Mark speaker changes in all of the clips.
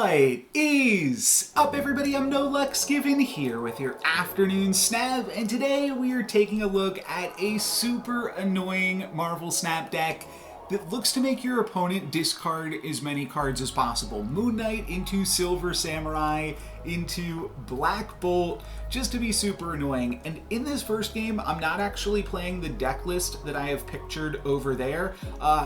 Speaker 1: What is up, everybody? I'm NoLuxGiven here with your afternoon snap, and today we are taking a look at a super annoying Marvel Snap deck that looks to make your opponent discard as many cards as possible. Moon Knight into Silver Samurai into Black Bolt, just to be super annoying. And in this first game, I'm not actually playing the deck list that I have pictured over there.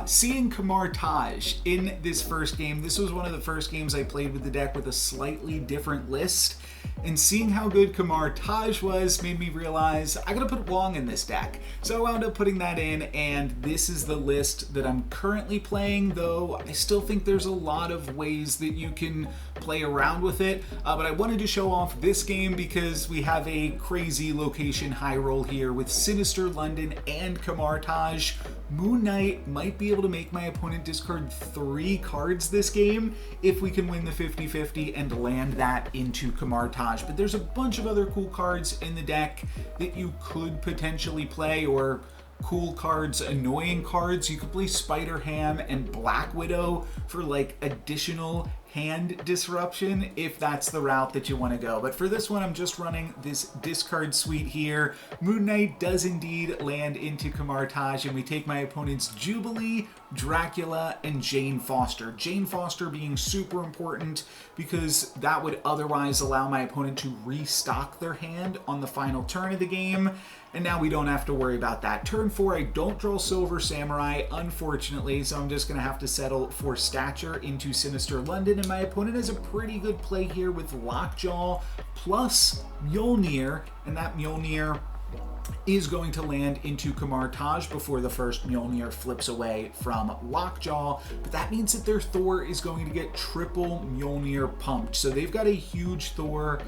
Speaker 1: Seeing Kamar Taj in this first game, this was one of the first games I played with the deck with a slightly different list. And seeing how good Kamar Taj was made me realize I gotta put Wong in this deck. So I wound up putting that in, and this is the list that I'm currently playing, though I still think there's a lot of ways that you can play around with it. But I wanted to show off this game because we have a crazy location high roll here with Sinister London and Kamar Taj. Moon Knight might be able to make my opponent discard 3 cards this game if we can win the 50-50 and land that into Kamar Taj. But there's a bunch of other cool cards in the deck that you could potentially play, or cool cards, annoying cards. You could play Spider-Ham and Black Widow for like additional hand disruption if that's the route that you want to go. But for this one, I'm just running this discard suite here. Moon Knight does indeed land into Kamar Taj, and we take my opponent's Jubilee, Dracula, and Jane Foster. Jane Foster being super important because that would otherwise allow my opponent to restock their hand on the final turn of the game. And now we don't have to worry about that. Turn 4, I don't draw Silver Samurai, unfortunately, so I'm just going to have to settle for Stature into Sinister London, and my opponent has a pretty good play here with Lockjaw plus Mjolnir, and that Mjolnir is going to land into Kamar Taj before the first Mjolnir flips away from Lockjaw, but that means that their Thor is going to get triple Mjolnir pumped. So they've got a huge Thor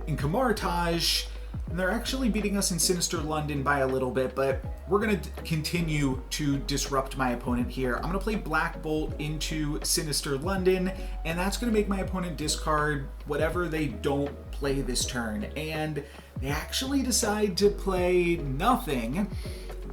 Speaker 1: in Kamar Taj, and they're actually beating us in Sinister London by a little bit, but we're going to continue to disrupt my opponent here. I'm going to play Black Bolt into Sinister London, and that's going to make my opponent discard whatever they don't play this turn. And they actually decide to play nothing,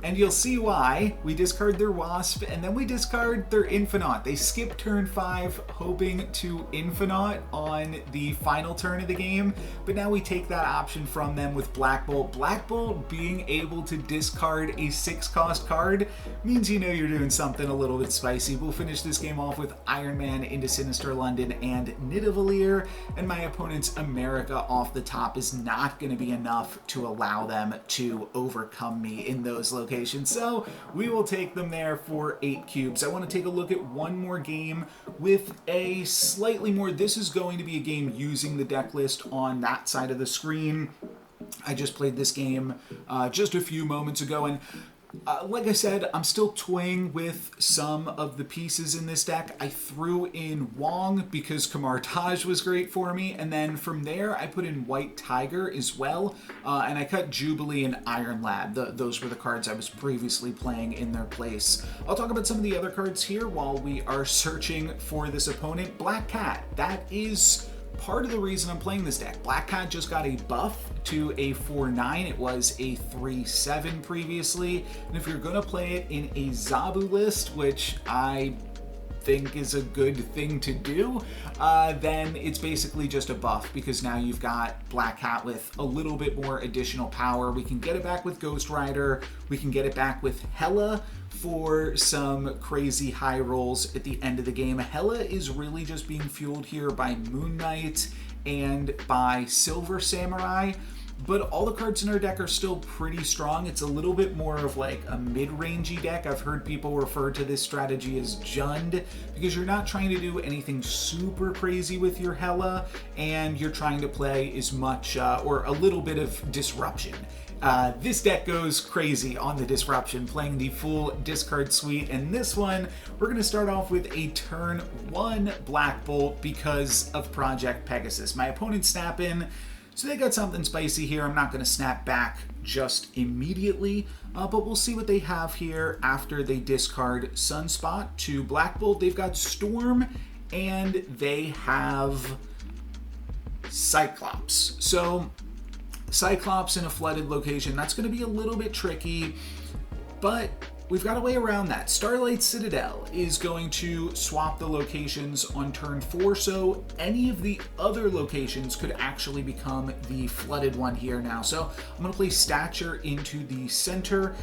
Speaker 1: and you'll see why. We discard their Wasp, and then we discard their Infinite. They skip turn 5, hoping to Infinite on the final turn of the game, but now we take that option from them with Black Bolt. Black Bolt being able to discard a 6-cost card means you know you're doing something a little bit spicy. We'll finish this game off with Iron Man into Sinister London and Nidavellir, and my opponent's America off the top is not going to be enough to allow them to overcome me in those locations. So we will take them there for 8 cubes. I want to take a look at one more game with a slightly more, this is going to be a game using the deck list on that side of the screen. I just played this game just a few moments ago, and like I said, I'm still toying with some of the pieces in this deck. I threw in Wong because Kamar Taj was great for me, and then from there I put in White Tiger as well, and I cut Jubilee and Iron Lad. Those were the cards I was previously playing in their place. I'll talk about some of the other cards here while we are searching for this opponent. Black Cat, that is part of the reason I'm playing this deck. Black Cat just got a buff to a 4/9. It was a 3/7 previously. And if you're going to play it in a Zabu list, which I think is a good thing to do, then it's basically just a buff, because now you've got Black Cat with a little bit more additional power. We can get it back with Ghost Rider. We can get it back with Hela for some crazy high rolls at the end of the game. Hela is really just being fueled here by Moon Knight and by Silver Samurai, but all the cards in our deck are still pretty strong. It's a little bit more of like a mid-rangey deck. I've heard people refer to this strategy as Jund, because you're not trying to do anything super crazy with your Hela, and you're trying to play as much or a little bit of disruption. This deck goes crazy on the disruption, playing the full discard suite, and this one we're going to start off with a turn 1 Black Bolt because of Project Pegasus. My opponent snap in, so they got something spicy here. I'm not going to snap back just immediately, but we'll see what they have here after they discard Sunspot to Black Bolt. They've got Storm, and they have Cyclops. So Cyclops in a flooded location, that's going to be a little bit tricky, but we've got a way around that. Starlight Citadel is going to swap the locations on turn 4, so any of the other locations could actually become the flooded one here now. So I'm going to place Stature into the center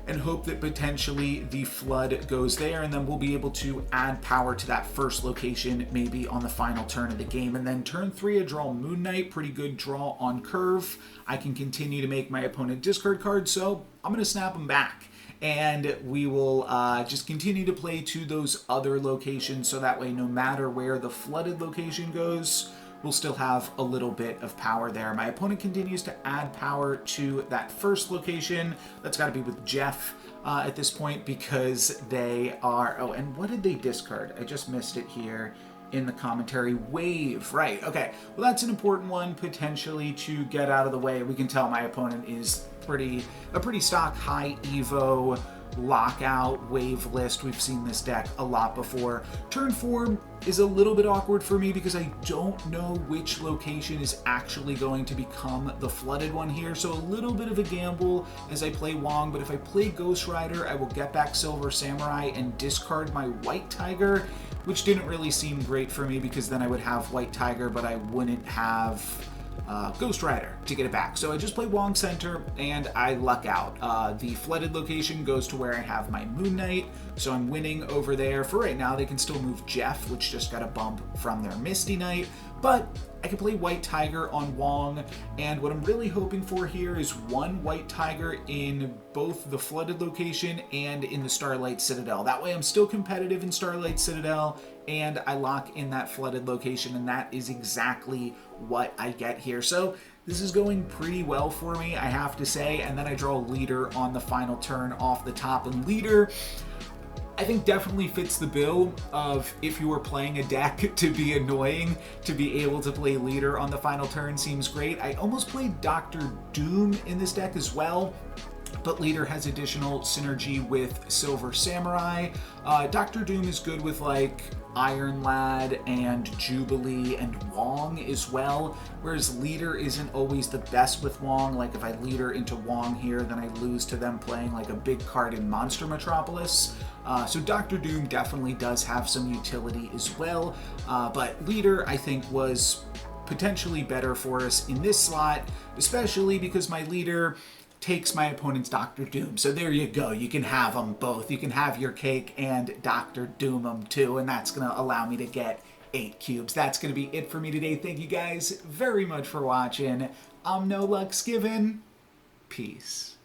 Speaker 1: and hope that potentially the flood goes there, and then we'll be able to add power to that first location maybe on the final turn of the game. And then turn 3, I draw Moon Knight, pretty good draw on curve. I can continue to make my opponent discard cards, so I'm going to snap them back. And we will just continue to play to those other locations, so that way no matter where the flooded location goes, we'll still have a little bit of power there. My opponent continues to add power to that first location. That's got to be with Jeff at this point, because they are... Oh, and what did they discard? I just missed it here in the commentary. Wave, right. Okay, well that's an important one potentially to get out of the way. We can tell my opponent is a pretty stock high evo lockout wave list. We've seen this deck a lot before. Turn 4 is a little bit awkward for me because I don't know which location is actually going to become the flooded one here, so a little bit of a gamble as I play Wong. But if I play Ghost Rider, I will get back Silver Samurai and discard my White Tiger, which didn't really seem great for me because then I would have White Tiger but I wouldn't have Ghost Rider to get it back. So I just play Wong Center and I luck out. The flooded location goes to where I have my Moon Knight, so I'm winning over there. For right now, they can still move Jeff, which just got a bump from their Misty Knight, but I can play White Tiger on Wong, and what I'm really hoping for here is one White Tiger in both the flooded location and in the Starlight Citadel. That way I'm still competitive in Starlight Citadel and I lock in that flooded location, and that is exactly what I get here. So this is going pretty well for me, I have to say. And then I draw Leader on the final turn off the top, and Leader I think definitely fits the bill of, if you were playing a deck to be annoying, to be able to play Leader on the final turn seems great. I almost played Dr. Doom in this deck as well, but Leader has additional synergy with Silver Samurai. Dr. Doom is good with like Iron Lad and Jubilee and Wong as well, whereas Leader isn't always the best with Wong. Like if I Leader into Wong here, then I lose to them playing like a big card in Monster Metropolis. So Dr. Doom definitely does have some utility as well, but Leader I think was potentially better for us in this slot, especially because my Leader takes my opponent's Dr. Doom. So there you go. You can have them both. You can have your cake and Dr. Doom them too, and that's going to allow me to get 8 cubes. That's going to be it for me today. Thank you guys very much for watching. I'm No Luck's Given. Peace.